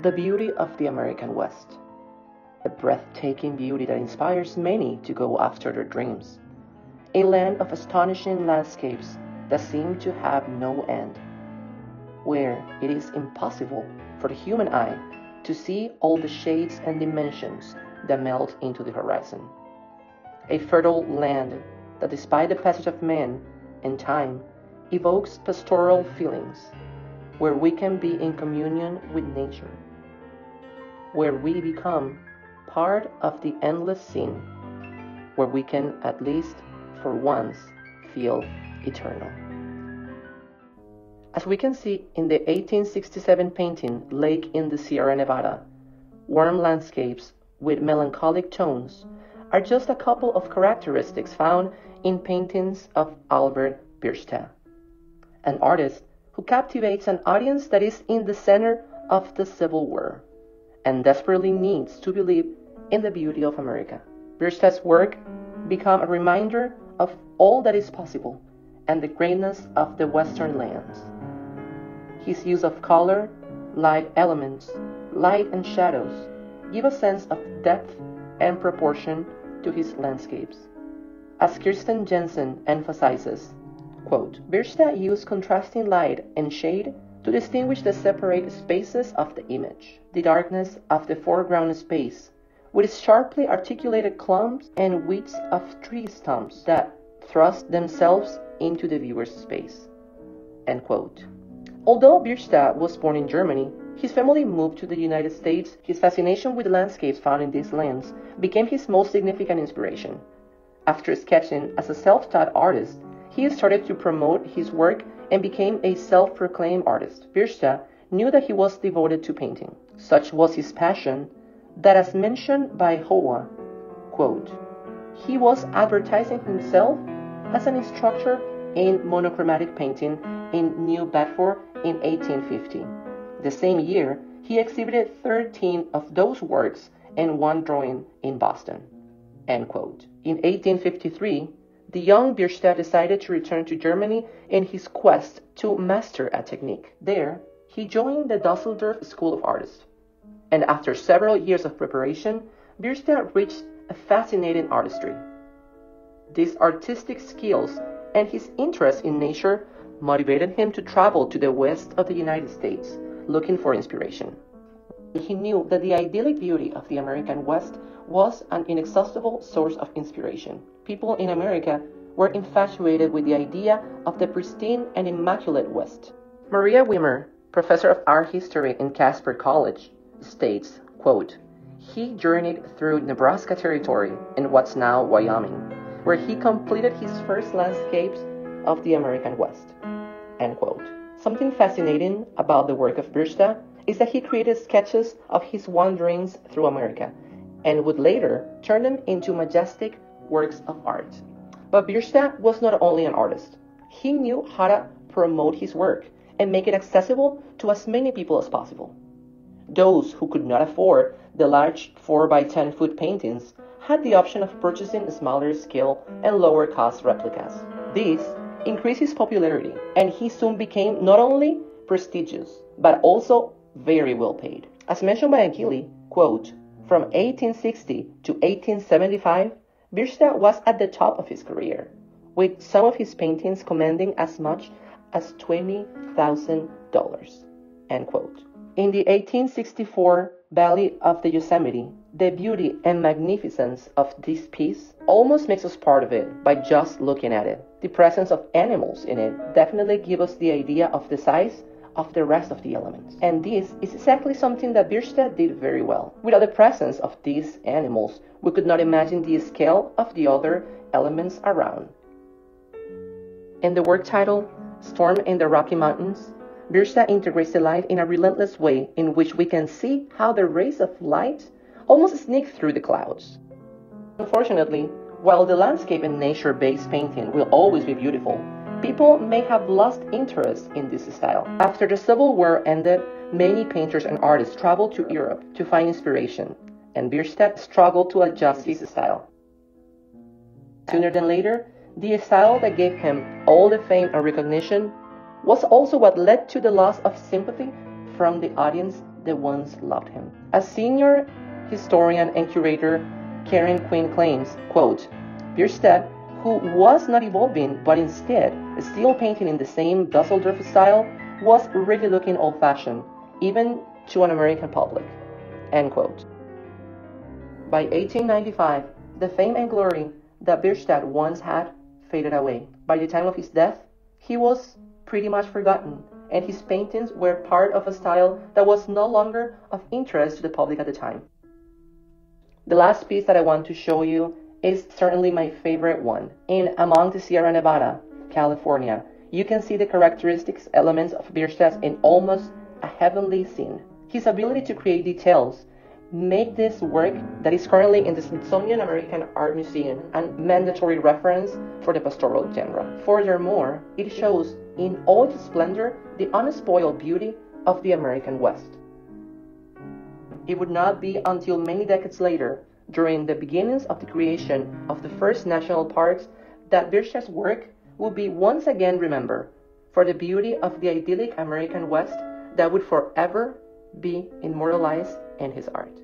The beauty of the American West. A breathtaking beauty that inspires many to go after their dreams. A land of astonishing landscapes that seem to have no end, where it is impossible for the human eye to see all the shades and dimensions that melt into the horizon. A fertile land that, despite the passage of man and time, evokes pastoral feelings, where we can be in communion with nature, where we become part of the endless scene, where we can at least for once feel eternal. As we can see in the 1867 painting Lake in the Sierra Nevada, warm landscapes with melancholic tones are just a couple of characteristics found in paintings of Albert Bierstadt, an artist who captivates an audience that is in the center of the Civil War and desperately needs to believe in the beauty of America. Bierstadt's work become a reminder of all that is possible and the greatness of the Western lands. His use of color, light elements, light and shadows give a sense of depth and proportion to his landscapes. As Kirsten Jensen emphasizes, quote, Bierstadt used contrasting light and shade to distinguish the separate spaces of the image, the darkness of the foreground space, with sharply articulated clumps and widths of tree stumps that thrust themselves into the viewer's space. End quote. Although Bierstadt was born in Germany, his family moved to the United States. His fascination with the landscapes found in these lands became his most significant inspiration. After sketching as a self-taught artist, he started to promote his work and became a self-proclaimed artist. Bierstadt knew that he was devoted to painting. Such was his passion that, as mentioned by Hoa, quote, he was advertising himself as an instructor in monochromatic painting in New Bedford in 1850. The same year, he exhibited 13 of those works and one drawing in Boston. End quote. In 1853, the young Bierstadt decided to return to Germany in his quest to master a technique. There, he joined the Dusseldorf School of Artists. And after several years of preparation, Bierstadt reached a fascinating artistry. These artistic skills and his interest in nature motivated him to travel to the west of the United States, looking for inspiration. He knew that the idyllic beauty of the American West was an inexhaustible source of inspiration. People in America were infatuated with the idea of the pristine and immaculate West. Maria Wimmer, professor of art history in Casper College, states, quote, he journeyed through Nebraska Territory in what's now Wyoming, where he completed his first landscapes of the American West. End quote. Something fascinating about the work of Bierstadt is that he created sketches of his wanderings through America and would later turn them into majestic works of art. But Bierstadt was not only an artist. He knew how to promote his work and make it accessible to as many people as possible. Those who could not afford the large 4x10-foot paintings had the option of purchasing smaller scale and lower cost replicas. This increased his popularity, and he soon became not only prestigious, but also very well paid. As mentioned by Achille, quote, from 1860 to 1875, Bierstadt was at the top of his career, with some of his paintings commanding as much as $20,000. End quote. In the 1864 Valley of the Yosemite, the beauty and magnificence of this piece almost makes us part of it by just looking at it. The presence of animals in it definitely gives us the idea of the size of the rest of the elements. And this is exactly something that Bierstadt did very well. Without the presence of these animals, we could not imagine the scale of the other elements around. In the work titled Storm in the Rocky Mountains, Bierstadt integrates the light in a relentless way in which we can see how the rays of light almost sneak through the clouds. Unfortunately, while the landscape and nature-based painting will always be beautiful, people may have lost interest in this style. After the Civil War ended, many painters and artists traveled to Europe to find inspiration, and Bierstadt struggled to adjust his style. Sooner than later, the style that gave him all the fame and recognition was also what led to the loss of sympathy from the audience that once loved him. As senior historian and curator Karen Quinn claims, quote, Bierstadt, who was not evolving but instead still painting in the same Dusseldorf style, was really looking old-fashioned, even to an American public, end quote. By 1895, the fame and glory that Bierstadt once had faded away. By the time of his death, he was pretty much forgotten, and his paintings were part of a style that was no longer of interest to the public at the time. The last piece that I want to show you is certainly my favorite one. In Among the Sierra Nevada, California, you can see the characteristics elements of Bierstadt in almost a heavenly scene. His ability to create details make this work that is currently in the Smithsonian American Art Museum a mandatory reference for the pastoral genre. Furthermore, it shows in all its splendor the unspoiled beauty of the American West. It would not be until many decades later, during the beginnings of the creation of the first national parks, that Bierstadt's work will be once again remembered for the beauty of the idyllic American West that would forever be immortalized in his art.